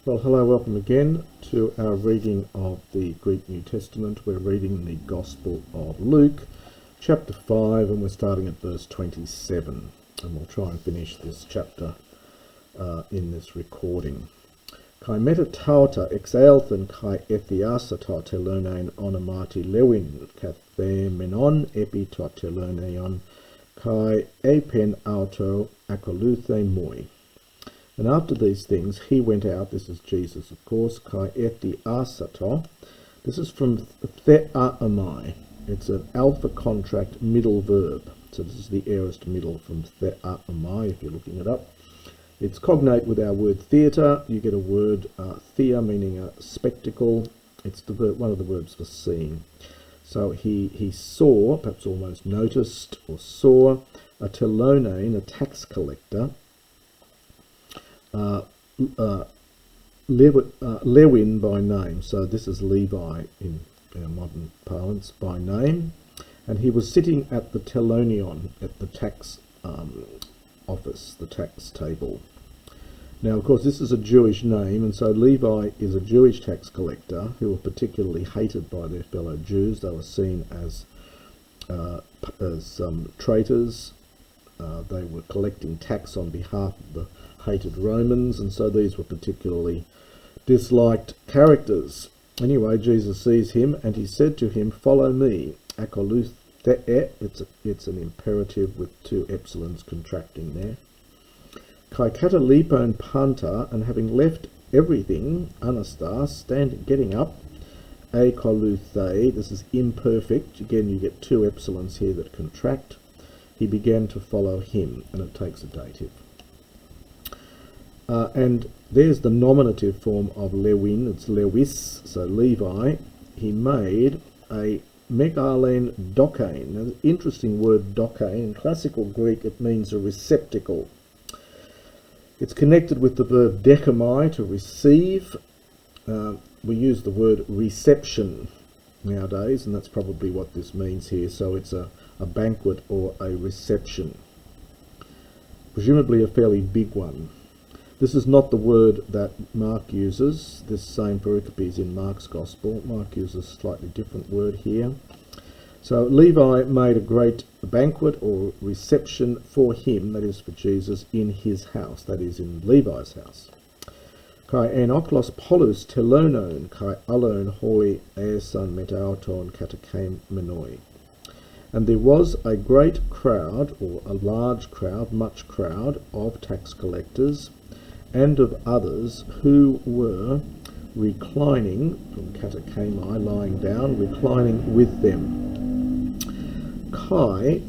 Well, hello, welcome again to our reading of the Greek New Testament. We're reading the Gospel of Luke, chapter 5, and we're starting at verse 27. And we'll try and finish this chapter in this recording. Kai metatauta exaelthen kai ethiasata telonein onomati lewin kathemenon epi to teloneon kai apen auto akoluthe moi. And after these things, he went out, this is Jesus, of course, kai ethiasata. This is from theaomai. It's an alpha contract middle verb. So this is the aorist middle from theaomai, if you're looking it up. It's cognate with our word theatre. You get a word thea, meaning a spectacle. It's the verb, one of the verbs for seeing. So he saw, perhaps almost noticed or saw, a telonein, a tax collector, Lewin by name. So this is Levi in our modern parlance, by name. And he was sitting at the telonion, at the tax office, the tax table. Now, of course, this is a Jewish name, and so Levi is a Jewish tax collector who were particularly hated by their fellow Jews. They were seen as traitors. They were collecting tax on behalf of the hated Romans, and so these were particularly disliked characters. Anyway, Jesus sees him, and he said to him, "Follow me." Akoluthee, it's an imperative with two epsilons contracting there. Kai katalipon panta, and having left everything, anastas, getting up, akoluthee, this is imperfect, again you get two epsilons here that contract. He began to follow him, and it takes a dative. And there's the nominative form of Lewin, it's Lewis, so Levi. He made a megalen dokein. Now, the interesting word dokein, in classical Greek it means a receptacle. It's connected with the verb dekamai, to receive. We use the word reception nowadays, and that's probably what this means here. So it's a banquet or a reception, presumably a fairly big one. This is not the word that Mark uses. This same pericope is in Mark's Gospel. Mark uses a slightly different word here. So Levi made a great banquet or reception for him, that is for Jesus, in his house, that is in Levi's house. Kai enoklos polus telonon kai alon hoi esan metauton katakame menoi. And there was a great crowd, or a large crowd, much crowd, of tax collectors and of others who were reclining, from katakami, lying down, reclining with them. Kai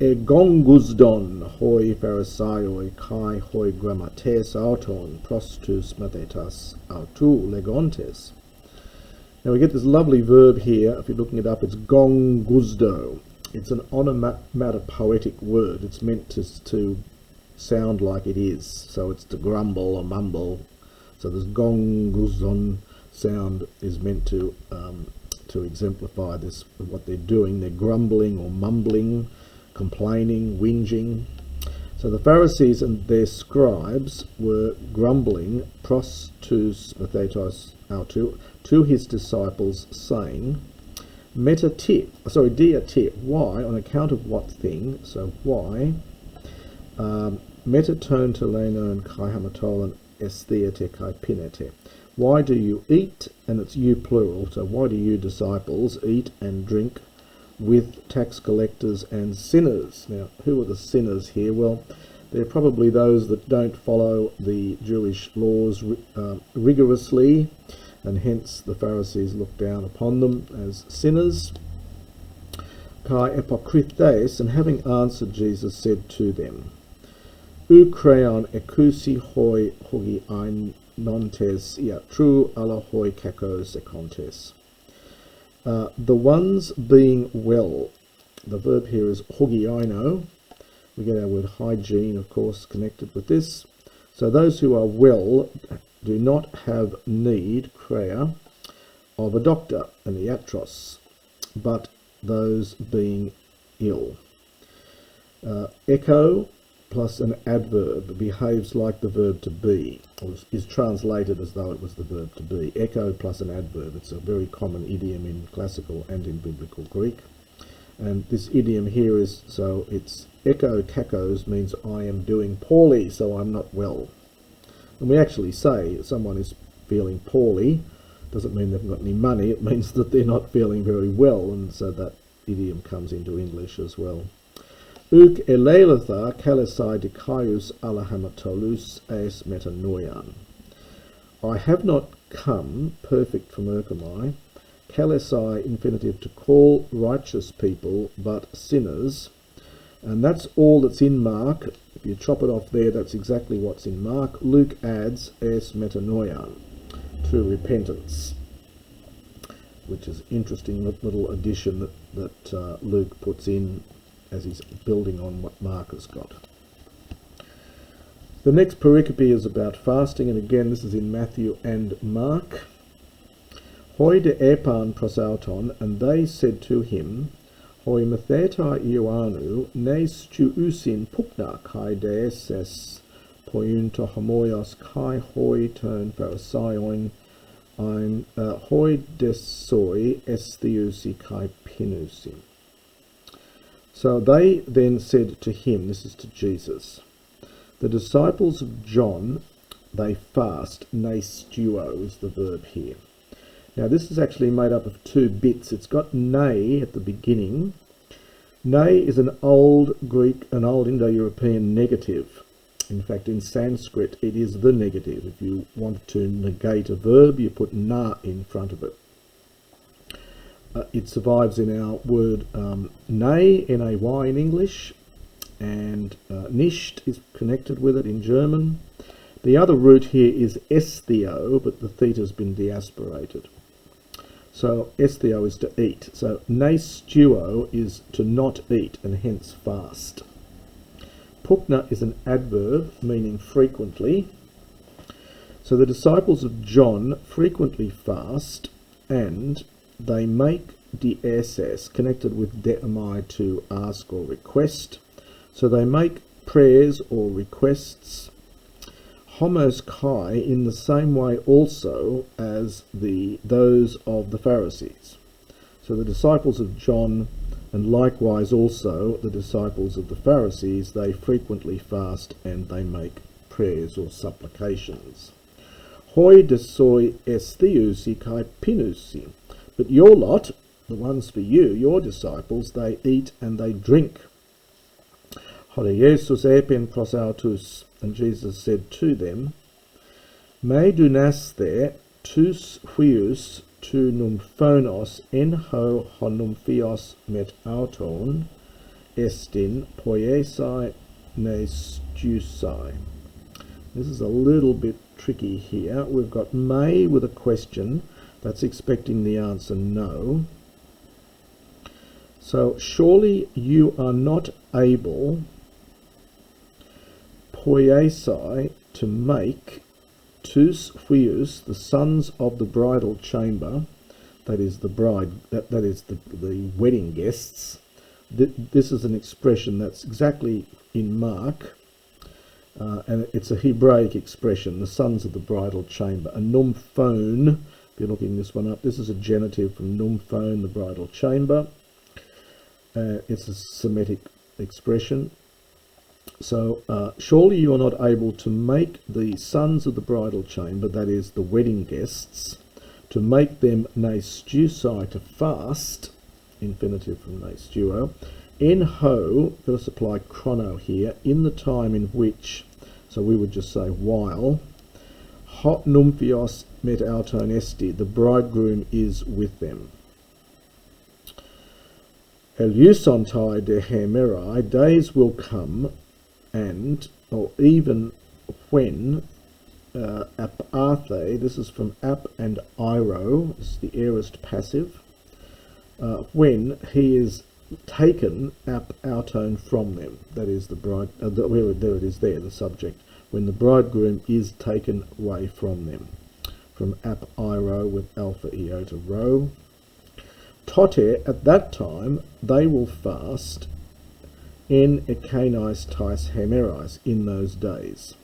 egongusdon hoi pharisaioi kai hoi grammates auton prostus mathetas autu legontes. Now we get this lovely verb here. If you're looking it up, it's gongusdo. It's an onomatopoetic word. It's meant to sound like it is. So it's to grumble or mumble. So this gonguzon sound is meant to exemplify this, what they're doing. They're grumbling or mumbling, complaining, whinging. So the Pharisees and their scribes were grumbling pros tus mathetos autu, to his disciples, saying, dia te, why, on account of what thing, so why, metaton telenon kai hamatolan estheate kai pinete, why do you eat, and it's you plural, so why do you disciples eat and drink with tax collectors and sinners? Now, who are the sinners here? Well, they're probably those that don't follow the Jewish laws rigorously, and hence the Pharisees look down upon them as sinners. Kai epokrithes, and having answered, Jesus said to them, U creon ekusi hoi hogi ein nontes iatru ala hoi kakos ekontes. The ones being well, the verb here is hogiaino. We get our word hygiene, of course, connected with this. So those who are well do not have need, krea, of a doctor, an iatros, but those being ill. Echo, plus an adverb behaves like the verb to be, or is translated as though it was the verb to be. Echo plus an adverb. It's a very common idiom in classical and in biblical Greek. And this idiom here is, so it's echo kakos means I am doing poorly, so I'm not well. And we actually say someone is feeling poorly. Doesn't mean they've got any money, it means that they're not feeling very well, and so that idiom comes into English as well. Uk elelatha kalesai dikaius alahamatolus as metanoian. I have not come, perfect from Erchomai, kalesai infinitive to call righteous people, but sinners. And that's all that's in Mark. If you chop it off there, that's exactly what's in Mark. Luke adds es metanoian, to repentance, which is an interesting little addition that Luke puts in as he's building on what Mark has got. The next pericope is about fasting, and again this is in Matthew and Mark. Hoi de epan prosauton, and they said to him, Hoi matheta Ioannu, ne stuusin pukna kai deeses poiunto homoios kai hoi turn pharisaioin ein hoi desoi estheusi kai pinusi. So they then said to him, this is to Jesus, the disciples of John, they fast, ne stuo is the verb here. Now this is actually made up of two bits. It's got ne at the beginning. Ne is an old Greek, an old Indo-European negative. In fact, in Sanskrit, it is the negative. If you want to negate a verb, you put na in front of it. It survives in our word nay, N-A-Y in English, and nicht is connected with it in German. The other root here is estheo, but the theta's been deaspirated. So estheo is to eat. So nestuo is to not eat, and hence fast. Pukna is an adverb, meaning frequently. So the disciples of John frequently fast, and they make dieses, connected with deamai, to ask or request. So they make prayers or requests, homos kai, in the same way also as those of the Pharisees. So the disciples of John, and likewise also the disciples of the Pharisees, they frequently fast and they make prayers or supplications. Hoi desoi estheusi kai pinusi. But your lot, the ones for you, your disciples, they eat and they drink. Hore Jesus epen prosautus, and Jesus said to them, Me dunaste tus huius tu numphonos en ho honumphios met auton estin poiesai ne stusai. This is a little bit tricky here. We've got may with a question. That's expecting the answer no. So surely you are not able, poiesai, to make tous huius, the sons of the bridal chamber, that is the bride, that is the wedding guests. This is an expression that's exactly in Mark, and it's a Hebraic expression, the sons of the bridal chamber. A numphone, if you're looking this one up, this is a genitive from numphone, the bridal chamber. It's a Semitic expression. So, surely you are not able to make the sons of the bridal chamber, that is the wedding guests, to make them neustusai, to fast, infinitive from neustuo, en ho, let us apply chrono here, in the time in which, so we would just say while, hot numphios met auton esti, the bridegroom is with them. Eleusontai de hemerai, days will come, and, or even when, ap arthe, this is from ap and iro, this is the aorist passive, when he is taken ap auton from them, that is the bride, there it is there, the subject, when the bridegroom is taken away from them, from ap iro with alpha iota rho. Tote, at that time, they will fast, en ekanais tais hemerais, in those days.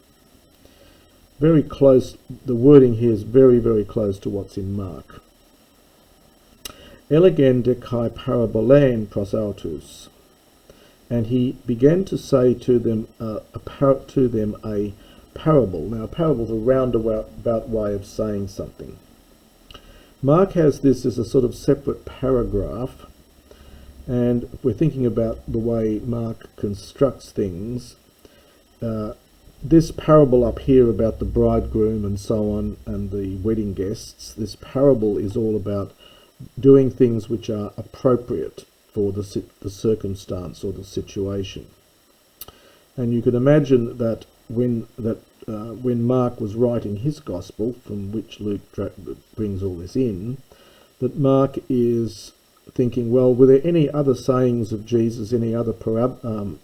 Very close, the wording here is very, very close to what's in Mark. Elegen de kai parabolein pros autus. And he began to say to them a parable. Now, a parable is a roundabout way of saying something. Mark has this as a sort of separate paragraph, and if we're thinking about the way Mark constructs things, this parable up here about the bridegroom and so on and the wedding guests, this parable is all about doing things which are appropriate for the circumstance or the situation. And you can imagine that when Mark was writing his gospel, from which Luke brings all this in, that Mark is thinking, well, were there any other sayings of Jesus, any other parables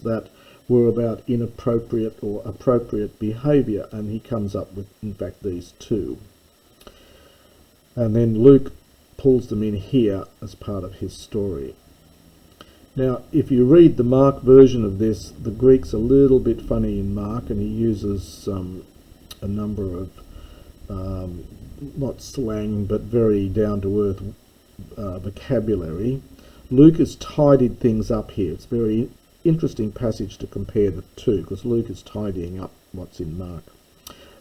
that were about inappropriate or appropriate behaviour? And he comes up with, in fact, these two. And then Luke pulls them in here as part of his story. Now, if you read the Mark version of this, the Greek's a little bit funny in Mark, and he uses a number of, not slang, but very down-to-earth vocabulary. Luke has tidied things up here. It's a very interesting passage to compare the two, because Luke is tidying up what's in Mark.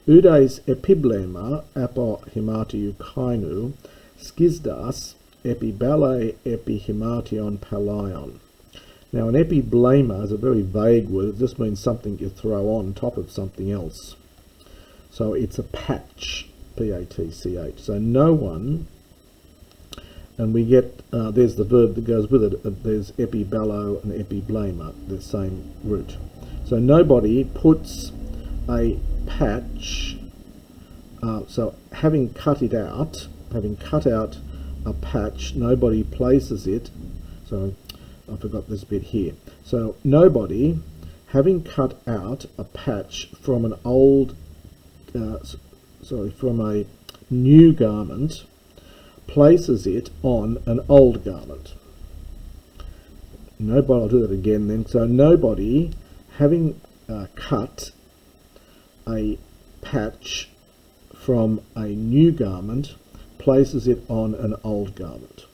Udes epiblema apo himatiou kainu, skizdas epibale epihimation palaion. Now, an epiblema is a very vague word. It just means something you throw on top of something else. So it's a patch, P-A-T-C-H. So no one, and we get, there's the verb that goes with it. There's epibalo and epiblema, the same root. So nobody puts a patch, so having cut out a patch, nobody places it, so I forgot this bit here. So nobody, having cut out a patch from an old, from a new garment, places it on an old garment. Nobody, I'll do that again then. So nobody, having cut a patch from a new garment, places it on an old garment.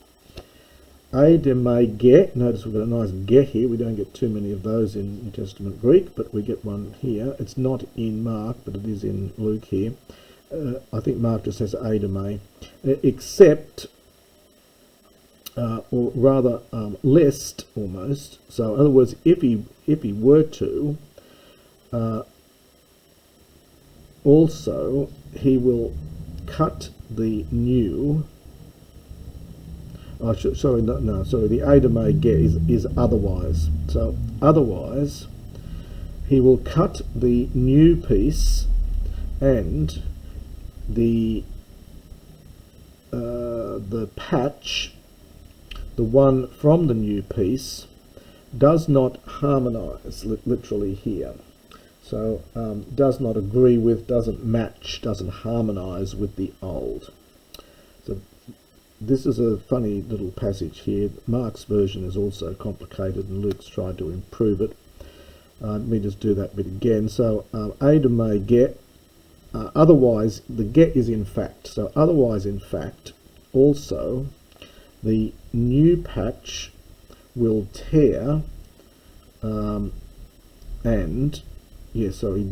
Eideme, notice we've got a nice get here. We don't get too many of those in New Testament Greek, but we get one here. It's not in Mark, but it is in Luke here. I think Mark just says eideme, except, or rather, lest almost. So in other words, if he were to, also he will cut the new. Oh, sorry, the eideme get is otherwise. So otherwise, he will cut the new piece, and the patch, the one from the new piece, does not harmonize, literally here. So does not agree with, doesn't match, doesn't harmonize with the old. So this is a funny little passage here. Mark's version is also complicated, and Luke's tried to improve it. Let me just do that bit again. So eideme get, otherwise, the get is in fact. So otherwise, in fact, also the new patch will tear, the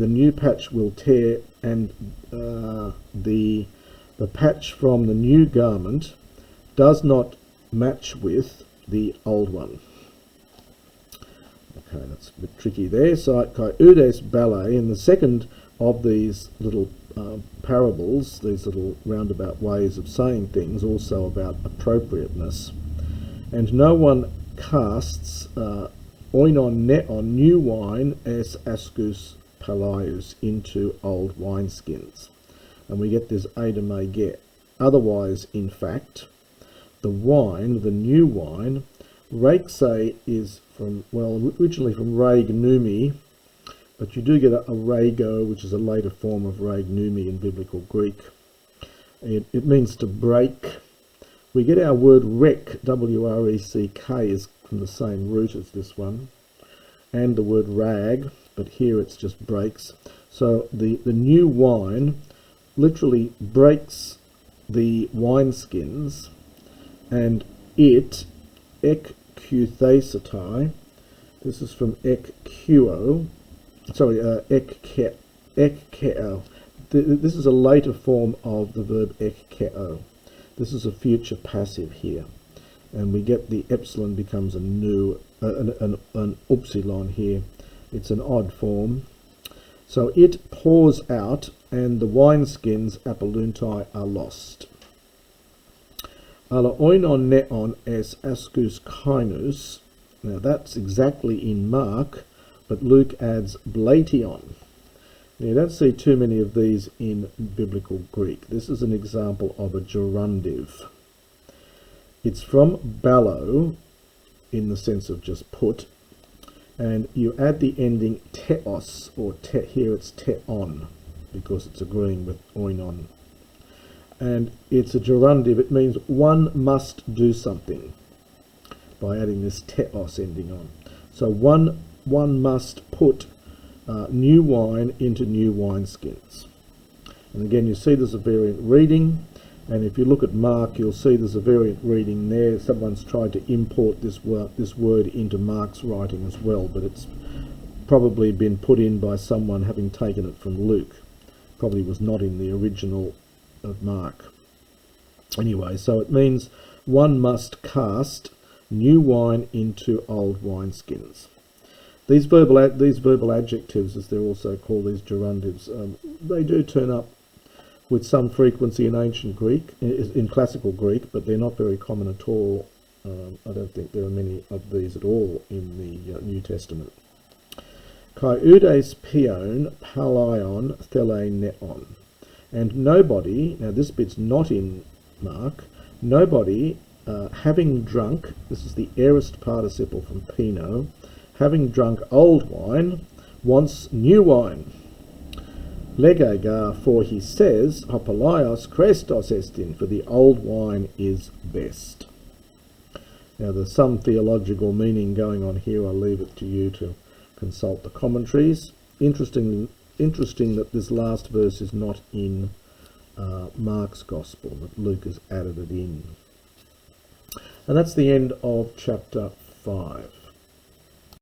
new patch will tear, and the patch from the new garment does not match with the old one. Okay, that's a bit tricky there. So kai udes ballet, in the second of these little parables, these little roundabout ways of saying things, also about appropriateness. And no one casts oinon net on new wine as ascus palaius, into old wineskins. And we get this eideme get. Otherwise, in fact, the wine, the new wine, rake is from, well, originally from reg numi, but you do get a rego, which is a later form of reg numi in biblical Greek. It means to break, We get our word wreck, W-R-E-C-K, is from the same root as this one, and the word rag, but here it's just breaks. So the new wine literally breaks the wineskins, and it, ekkuthesetai, this is from ekkeo, ekkeo. This is a later form of the verb ekkeo. This is a future passive here, and we get the epsilon becomes a new, an upsilon here. It's an odd form. So it pours out, and the wineskins, apoluntai, are lost. Ala oinon neon es askus kainus. Now that's exactly in Mark, but Luke adds blation. Now you don't see too many of these in biblical Greek. This is an example of a gerundive. It's from ballo, in the sense of just put, and you add the ending teos, or here it's teon, because it's agreeing with oinon. And it's a gerundive. It means one must do something by adding this teos ending on. So one must put new wine into new wineskins. And again, you see there's a variant reading, and if you look at Mark, you'll see there's a variant reading there. Someone's tried to import this word into Mark's writing as well, but it's probably been put in by someone having taken it from Luke. Probably was not in the original of Mark. Anyway, so it means one must cast new wine into old wineskins. These verbal adjectives, as they're also called, these gerundives, they do turn up with some frequency in ancient Greek, in classical Greek, but they're not very common at all. I don't think there are many of these at all in the New Testament. Kai udes pion palaion thele neon. And nobody, now this bit's not in Mark, nobody having drunk, this is the aorist participle from pino, having drunk old wine, wants new wine. Legagar, for he says, hopalaios krestos estin, for the old wine is best. Now there's some theological meaning going on here. I'll leave it to you to consult the commentaries. Interesting that this last verse is not in Mark's Gospel, but Luke has added it in. And that's the end of chapter 5.